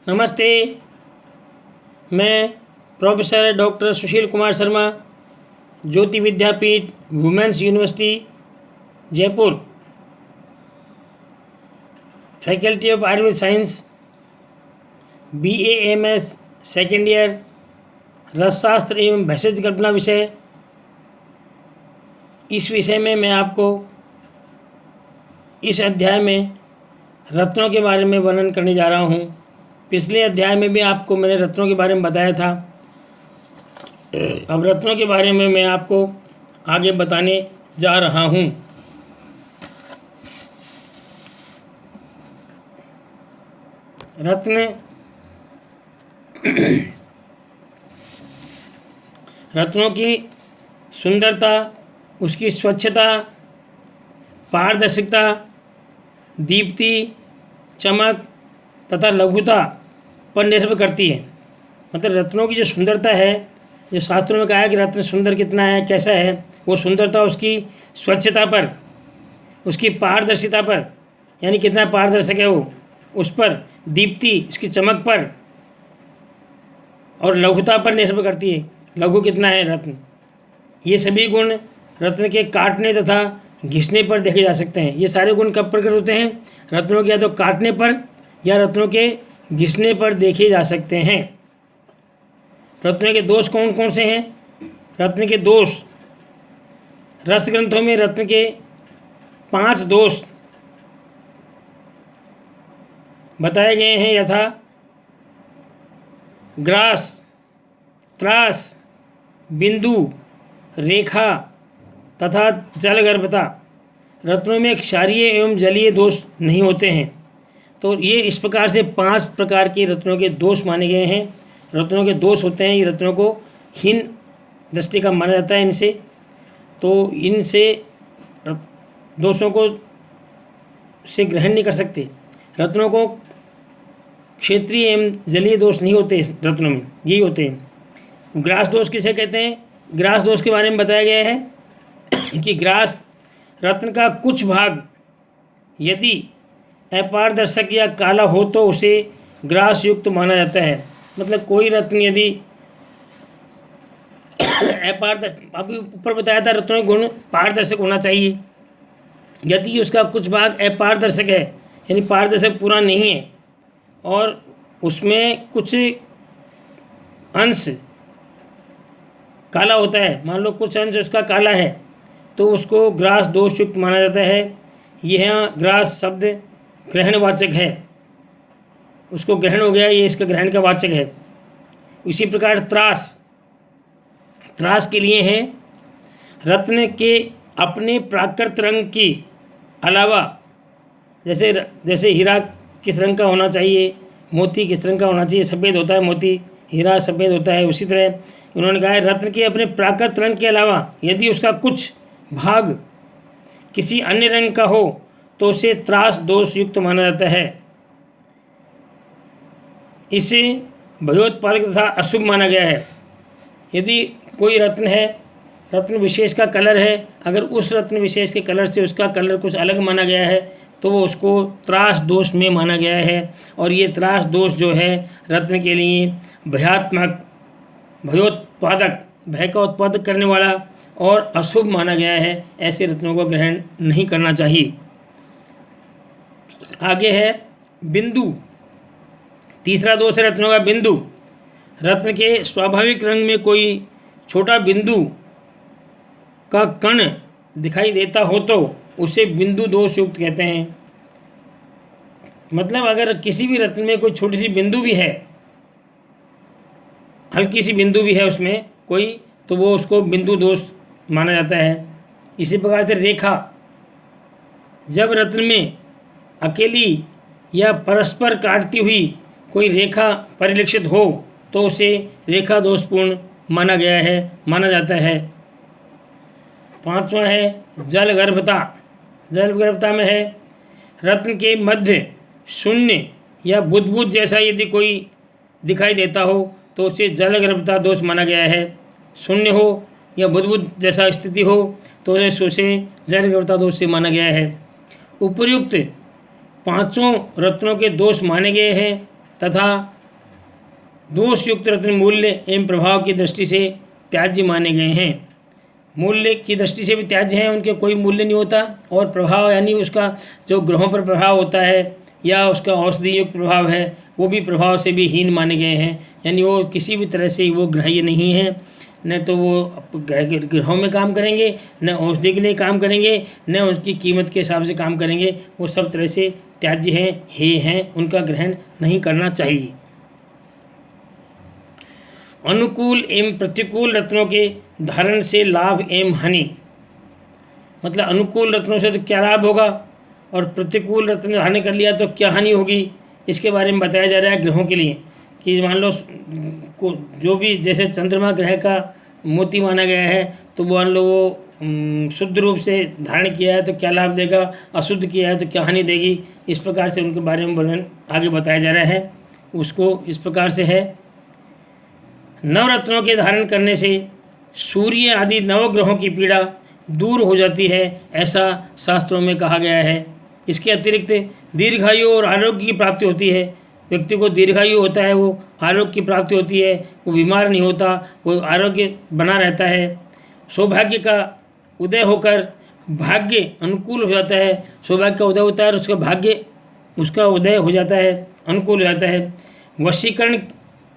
नमस्ते। मैं professor doctor Sushil Kumar Sharma, Jyoti Vidyapeeth women's university Jaipur, faculty of Ayurveda science, BAMS second year, रसशास्त्र एवं भेषज कल्पना विषय। इस विषय में मैं आपको इस अध्याय में रत्नों के बारे में वर्णन करने जा रहा हूँ। पिछले अध्याय में भी आपको मैंने रत्नों के बारे में बताया था। अब रत्नों के बारे में मैं आपको आगे बताने जा रहा हूँ। रत्नों की सुंदरता, उसकी स्वच्छता, पारदर्शिता, दीप्ति, चमक तथा लघुता पर निर्भर करती है। मतलब रत्नों की जो सुंदरता है, जो शास्त्रों में कहा है कि रत्न सुंदर कितना है, कैसा है, वो सुंदरता उसकी स्वच्छता पर, उसकी पारदर्शिता पर, यानी कितना पारदर्शक है वो, उस पर, दीप्ति उसकी चमक पर और लघुता पर निर्भर करती है। लघु कितना है रत्न। ये सभी गुण रत्न के काटने तथा घिसने पर देखे जा सकते हैं। ये सारे गुण कब प्रकट होते हैं? रत्नों के या तो काटने पर या रत्नों के घिसने पर देखे जा सकते हैं। रत्न के दोष कौन कौन से हैं? रत्न के दोष, रस ग्रंथों में रत्न के 5 दोष बताए गए हैं, यथा ग्रास, त्रास, बिंदु, रेखा तथा जलगर्भता। रत्नों में क्षारीय एवं जलीय दोष नहीं होते हैं। तो ये इस प्रकार से 5 प्रकार के रत्नों के दोष माने गए हैं। रत्नों के दोष होते हैं, ये रत्नों को हीन दृष्टि का माना जाता है इनसे। तो इनसे दोषों को से ग्रहण नहीं कर सकते। रत्नों को क्षेत्रीय एवं जलीय दोष नहीं होते इस रत्नों में, यही होते हैं। ग्रास दोष किसे कहते हैं? ग्रास दोष के बारे में बताया गया है कि ग्रास रत्न का कुछ भाग यदि अपारदर्शक या काला हो तो उसे ग्रास युक्त माना जाता है। मतलब कोई रत्न यदि अपारदर्शक, अभी ऊपर बताया था रत्नों के गुण पारदर्शक होना चाहिए। यदि उसका कुछ भाग अपारदर्शक है, यानी पारदर्शक पूरा नहीं है और उसमें कुछ अंश काला होता है, मान लो कुछ अंश उसका काला है, तो उसको ग्रास दोष युक्त माना जाता है। यह ग्रास शब्द ग्रहणवाचक है, उसको ग्रहण हो गया, ये इसका ग्रहण का वाचक है। इसी प्रकार त्रास, त्रास के लिए है रत्न के अपने प्राकृत रंग की अलावा, जैसे हीरा किस रंग का होना चाहिए, मोती किस रंग का होना चाहिए, सफ़ेद होता है मोती, हीरा सफ़ेद होता है, उसी तरह उन्होंने कहा है रत्न के अपने प्राकृत रंग के अलावा यदि उसका कुछ भाग किसी अन्य रंग का हो तो उसे त्रास दोष युक्त माना जाता है। इसे भयोत्पादक तथा अशुभ माना गया है। यदि कोई रत्न है, रत्न विशेष का कलर है, अगर उस रत्न विशेष के कलर से उसका कलर कुछ अलग माना गया है तो वो उसको त्रास दोष में माना गया है। और ये त्रास दोष जो है रत्न के लिए भयात्मक, भयोत्पादक, भय का उत्पादक करने वाला और अशुभ माना गया है। ऐसे रत्नों को ग्रहण नहीं करना चाहिए। आगे है बिंदु। तीसरा दोष है रत्नों का बिंदु। रत्न के स्वाभाविक रंग में कोई छोटा बिंदु का कण दिखाई देता हो तो उसे बिंदु दोष युक्त कहते हैं। मतलब अगर किसी भी रत्न में कोई छोटी सी बिंदु भी है, हल्की सी बिंदु भी है उसमें कोई, तो वो उसको बिंदु दोष माना जाता है। इसी प्रकार से रेखा, जब रत्न में अकेली या परस्पर काटती हुई कोई रेखा परिलक्षित हो तो उसे रेखा दोषपूर्ण माना जाता है। 5वां है जलगर्भता। जलगर्भता में है रत्न के मध्य शून्य या बुदबुद जैसा यदि कोई दिखाई देता हो तो उसे जलगर्भता दोष माना गया है। शून्य हो या बुदबुद जैसा स्थिति हो तो उसे जलगर्भता दोष से माना गया है। उपर्युक्त 5 रत्नों के दोष माने गए हैं तथा दोषयुक्त रत्न मूल्य एवं प्रभाव की दृष्टि से त्याज्य माने गए हैं। मूल्य की दृष्टि से भी त्याज्य हैं, उनके कोई मूल्य नहीं होता, और प्रभाव यानी उसका जो ग्रहों पर प्रभाव होता है या उसका औषधि युक्त प्रभाव है वो भी प्रभाव से भी हीन माने गए हैं, यानी वो किसी भी तरह से वो ग्राह्य नहीं है। न तो वो ग्रहों में काम करेंगे, न औषधि के लिए काम करेंगे, न उसकी कीमत के हिसाब से काम करेंगे, वो सब तरह से त्याज्य हैं, हे हैं, उनका ग्रहण नहीं करना चाहिए। अनुकूल एवं प्रतिकूल रत्नों के धारण से लाभ एवं हानि, मतलब अनुकूल रत्नों से तो क्या लाभ होगा और प्रतिकूल रत्न धारण कर लिया तो क्या हानि होगी, इसके बारे में बताया जा रहा है ग्रहों के लिए। कि मान लो को जो भी जैसे चंद्रमा ग्रह का मोती माना गया है, तो मान लो वो शुद्ध रूप से धारण किया है तो क्या लाभ देगा, अशुद्ध किया है तो क्या हानि देगी, इस प्रकार से उनके बारे में वर्णन आगे बताया जा रहा है। उसको इस प्रकार से है, नवरत्नों के धारण करने से सूर्य आदि नवग्रहों की पीड़ा दूर हो जाती है, ऐसा शास्त्रों में कहा गया है। इसके अतिरिक्त दीर्घायु और आरोग्य की प्राप्ति होती है। व्यक्ति को दीर्घायु होता है, वो आरोग्य की प्राप्ति होती है, वो बीमार नहीं होता, वो आरोग्य बना रहता है। सौभाग्य का उदय होकर भाग्य अनुकूल हो जाता है, सौभाग्य का उदय होता है और उसका भाग्य उसका उदय हो जाता है, अनुकूल हो जाता है। वशीकरण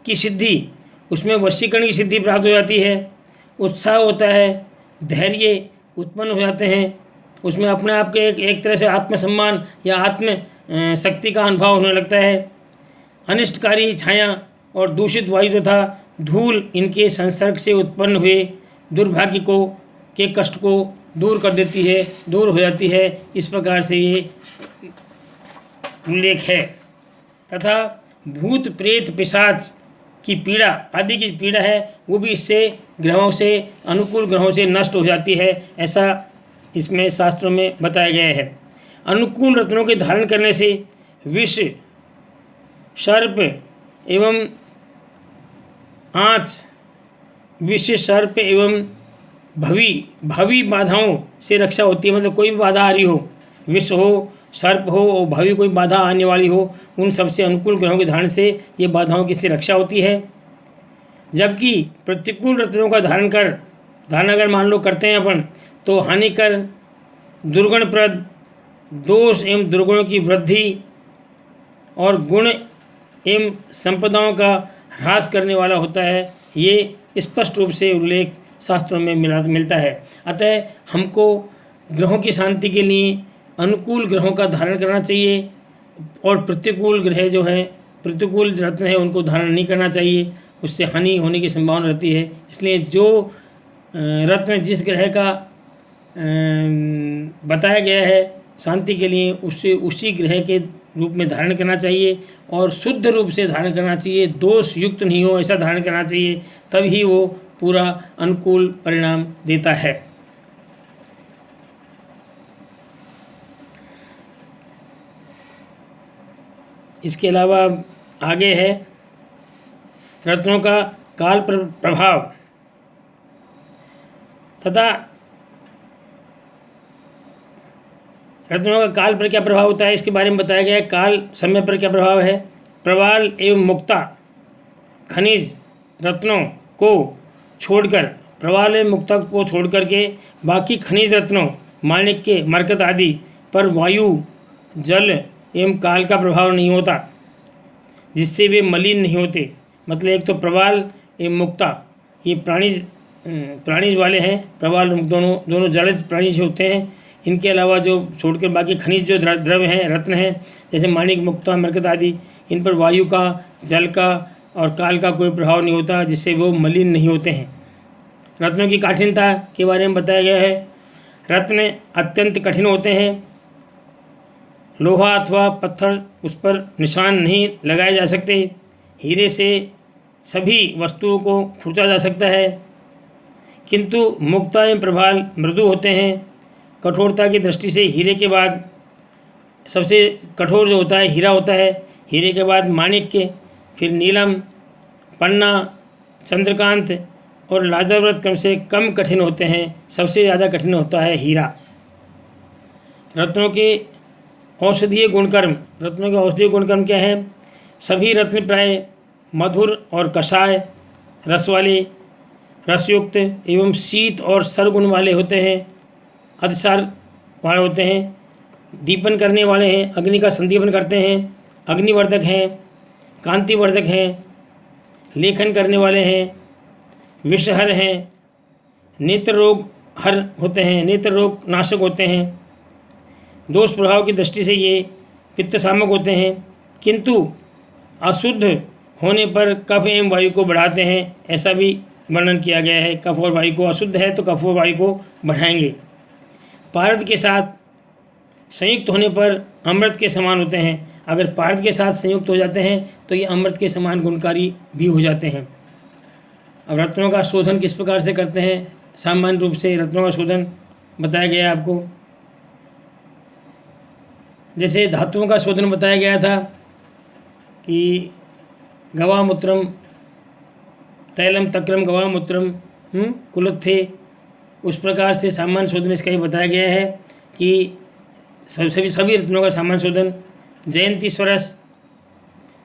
की सिद्धि, उसमें वशीकरण की सिद्धि प्राप्त हो जाती है। उत्साह होता है, धैर्य उत्पन्न हो जाते हैं, उसमें अपने आप के एक तरह से आत्मसम्मान या आत्म शक्ति का अनुभव होने लगता है। अनिष्टकारी छाया और दूषित वायु तथा धूल इनके संसर्ग से उत्पन्न हुए दुर्भाग्य को के कष्ट को दूर कर देती है, दूर हो जाती है। इस प्रकार से ये उल्लेख है। तथा भूत प्रेत पिशाच की पीड़ा आदि की पीड़ा है वो भी इससे ग्रहों से अनुकूल ग्रहों से नष्ट हो जाती है, ऐसा इसमें शास्त्रों में बताया गया है। अनुकूल रत्नों के धारण करने से विष, सर्प एवं आँच, विष, सर्प एवं भवी बाधाओं से रक्षा होती है। मतलब कोई भी बाधा आ रही हो, विष हो, सर्प हो और भवी कोई बाधा आने वाली हो, उन सबसे अनुकूल ग्रहों के धारण से ये बाधाओं की से रक्षा होती है। जबकि प्रतिकूल रत्नों का धारण अगर मान लो करते हैं अपन, तो हानिकर, दुर्गुणप्रद, दोष एवं दुर्गुणों की वृद्धि और गुण एवं संपदाओं का ह्रास करने वाला होता है। ये स्पष्ट रूप से उल्लेख शास्त्रों में मिलता है। अतः हमको ग्रहों की शांति के लिए अनुकूल ग्रहों का धारण करना चाहिए और प्रतिकूल ग्रह जो है, प्रतिकूल रत्न है, उनको धारण नहीं करना चाहिए, उससे हानि होने की संभावना रहती है। इसलिए जो रत्न जिस ग्रह का बताया गया है शांति के लिए, उससे उसी ग्रह के रूप में धारण करना चाहिए और शुद्ध रूप से धारण करना चाहिए, दोष युक्त नहीं हो ऐसा धारण करना चाहिए, तभी वो पूरा अनुकूल परिणाम देता है। इसके अलावा आगे है रत्नों का काल प्रभाव तथा रत्नों का काल पर क्या प्रभाव होता है, इसके बारे में बताया गया है। काल समय पर क्या प्रभाव है। प्रवाल एवं मुक्ता खनिज रत्नों को छोड़कर, प्रवाल एवं मुक्ता को छोड़ करके बाकी खनिज रत्नों, माणिक्य, मरकत आदि पर वायु, जल एवं काल का प्रभाव नहीं होता, जिससे वे मलिन नहीं होते। मतलब एक तो प्रवाल एवं मुक्ता ये प्राणीज वाले हैं, प्रवाल दोनों जलज प्राणीज होते हैं। इनके अलावा जो छोड़कर बाकी खनिज जो द्रव्य हैं, रत्न हैं, जैसे माणिक, मुक्ता, मरकत आदि, इन पर वायु का, जल का और काल का कोई प्रभाव नहीं होता, जिससे वो मलिन नहीं होते हैं। रत्नों की कठिनता के बारे में बताया गया है। रत्न अत्यंत कठिन होते हैं, लोहा अथवा पत्थर उस पर निशान नहीं लगाए जा सकते। हीरे से सभी वस्तुओं को खुर्चा जा सकता है, किंतु मुक्ता एवं प्रवाल मृदु होते हैं। कठोरता की दृष्टि से हीरे के बाद सबसे कठोर जो होता है हीरा होता है, हीरे के बाद माणिक्य, फिर नीलम, पन्ना, चंद्रकांत और लाजरवत क्रम से कम कठिन होते हैं। सबसे ज़्यादा कठिन होता है हीरा। रत्नों के औषधीय गुणकर्म, रत्नों के औषधीय गुणकर्म क्या है। सभी रत्न प्राय मधुर और कषाय रस वाले, रसयुक्त एवं शीत और सरगुण वाले होते हैं, अतिसार वाले होते हैं, दीपन करने वाले हैं, अग्नि का संदीपन करते हैं, अग्निवर्धक हैं, कांतिवर्धक हैं, लेखन करने वाले हैं, विषहर हैं, नेत्र रोग हर होते हैं, नेत्र रोग नाशक होते हैं, दोष प्रभाव की दृष्टि से ये पित्त सामक होते हैं, किंतु अशुद्ध होने पर कफ एवं वायु को बढ़ाते हैं, ऐसा भी वर्णन किया गया है। कफ और वायु को, अशुद्ध है तो कफ और वायु को बढ़ाएंगे। पारद के साथ संयुक्त होने पर अमृत के समान होते हैं। अगर पारद के साथ संयुक्त हो जाते हैं तो ये अमृत के समान गुणकारी भी हो जाते हैं। अब रत्नों का शोधन किस प्रकार से करते हैं? सामान्य रूप से रत्नों का शोधन बताया गया है आपको। जैसे धातुओं का शोधन बताया गया था कि गवामूत्रम तैलम तक्रम गवामूत्रम कुलत्थे, उस प्रकार से सामान्य शोधन इसका ही बताया गया है कि सभी रत्नों का सामान्य शोधन जयंती स्वरस,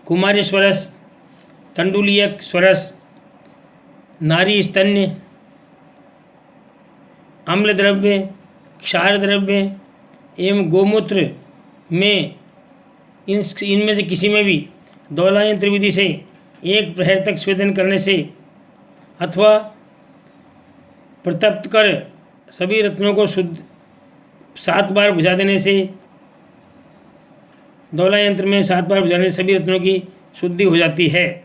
कुमारी स्वरस, तंडुलियक स्वरस, नारी स्तन्य, अम्ल द्रव्य, क्षार द्रव्य एवं गोमूत्र में इनमें से किसी में भी दौला यंत्र विधि से 1 प्रहर तक स्वेदन करने से अथवा प्रतप्त कर सभी रत्नों को शुद्ध 7 बार बुझा देने से, दौला यंत्र में 7 बार बुझाने से सभी रत्नों की शुद्धि हो जाती है।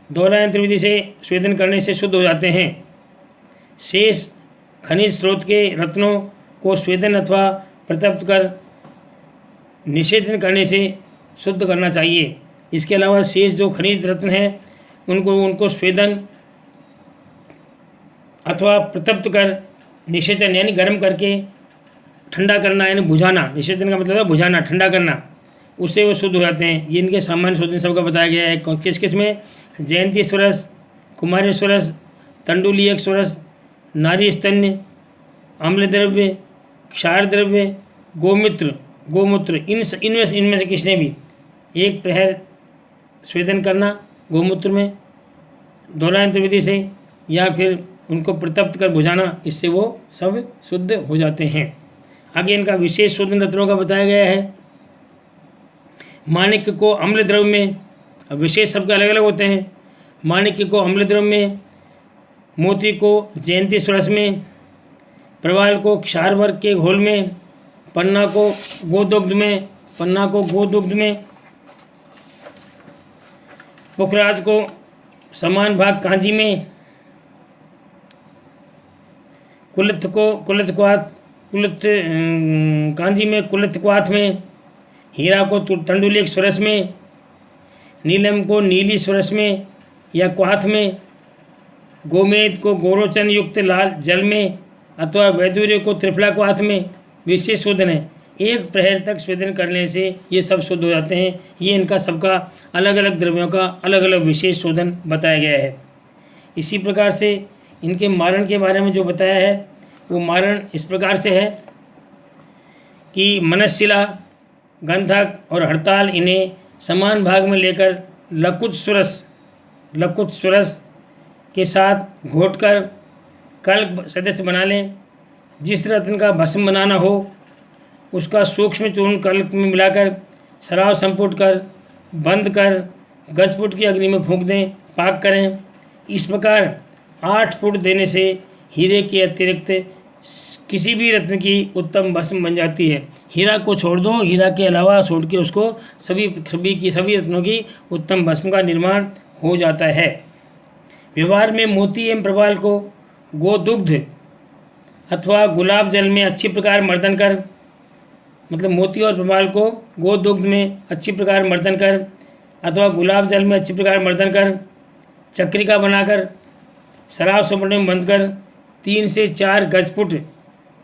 दौला यंत्र विधि से स्वेदन करने से शुद्ध हो जाते हैं। शेष खनिज स्रोत के रत्नों को स्वेदन अथवा प्रतप्त कर निषेचन करने से शुद्ध करना चाहिए। इसके अलावा शेष जो खनिज रत्न हैं उनको स्वेदन अथवा प्रतप्त कर निषेचन यानी गर्म करके ठंडा करना यानी बुझाना, निषेचन का मतलब है बुझाना, ठंडा करना, उससे वो शुद्ध हो जाते हैं। ये इनके सामान्य शोधन सबका बताया गया है। किस किस में? जयंती स्वरस, कुमारी स्वरस, तंडुलियक स्वरस, नारी स्तन्य, अम्ल द्रव्य, क्षार द्रव्य, गोमूत्र, इनमें से किसी ने भी 1 प्रहर स्वेदन करना गोमूत्र में दौला यंत्र विधि से या फिर उनको प्रतप्त कर बुझाना, इससे वो सब शुद्ध हो जाते हैं। आगे इनका विशेष शोधन रत्नों का बताया गया है। माणिक्य को अम्ल द्रव्य में, अब विशेष सबके अलग अलग होते हैं। माणिक्य को अम्ल द्रव्य में, मोती को जयंती स्वरस में, प्रवाल को क्षार वर्ग के घोल में, पन्ना को गोदुग्ध में, पुखराज को समान भाग कांजी में, कांजी में कुलित क्वाथ में, हीरा को तंडुलिक स्वरस में, नीलम को नीली स्वरस में या क्वाथ में, गोमेद को गोरोचन युक्त लाल जल में अथवा वैदुर्य को त्रिफला क्वाथ में विशेष शोधन है। 1 प्रहर तक स्वेदन करने से ये सब शुद्ध हो जाते हैं। ये इनका सबका अलग अलग द्रव्यों का अलग अलग विशेष शोधन बताया गया है। इसी प्रकार से इनके मारण के बारे में जो बताया है वो मारण इस प्रकार से है कि मनस्शिला, गंधक और हड़ताल इन्हें समान भाग में लेकर लकुत स्वरस के साथ घोटकर कल्क सदस्य बना लें। जिस रत्न का भस्म बनाना हो उसका सूक्ष्म चूर्ण कल्क में मिलाकर शराब संपुट कर बंद कर गजफुट की अग्नि में फूंक दें, पाक करें। इस प्रकार 8 फुट देने से हीरे के अतिरिक्त किसी भी रत्न की उत्तम भस्म बन जाती है। हीरा को छोड़ दो, हीरा के अलावा छोड़ के उसको सभी रत्नों की उत्तम भस्म का निर्माण हो जाता है। व्यवहार में मोती एवं प्रवाल को गोदुग्ध अथवा गुलाब जल में अच्छी प्रकार मर्दन कर, मतलब मोती और प्रवाल को गोदुग्ध में अच्छी प्रकार मर्दन कर अथवा गुलाब जल में अच्छी प्रकार मर्दन कर चक्रिका बनाकर शराब संपड़ने में बंद कर 3 से 4 गजफुट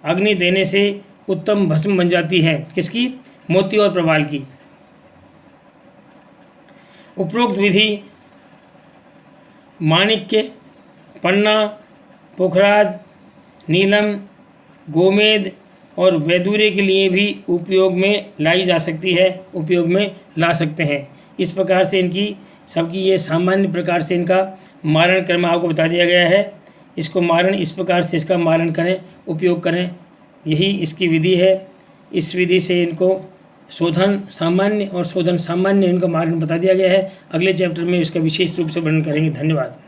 अग्नि देने से उत्तम भस्म बन जाती है। किसकी? मोती और प्रवाल की। उपरोक्त विधि माणिक्य, पन्ना, पुखराज, नीलम, गोमेद, और वैदूर्य के लिए भी उपयोग में लाई जा सकती है, उपयोग में ला सकते हैं। इस प्रकार से इनकी सबकी ये सामान्य प्रकार से इनका मारण क्रम आपको बता दिया गया है। इसको मारण इस प्रकार से इसका मारण करें, उपयोग करें, यही इसकी विधि है। इस विधि से इनको शोधन सामान्य और शोधन सामान्य इनका मारण बता दिया गया है। अगले चैप्टर में इसका विशेष रूप से वर्णन करेंगे। धन्यवाद।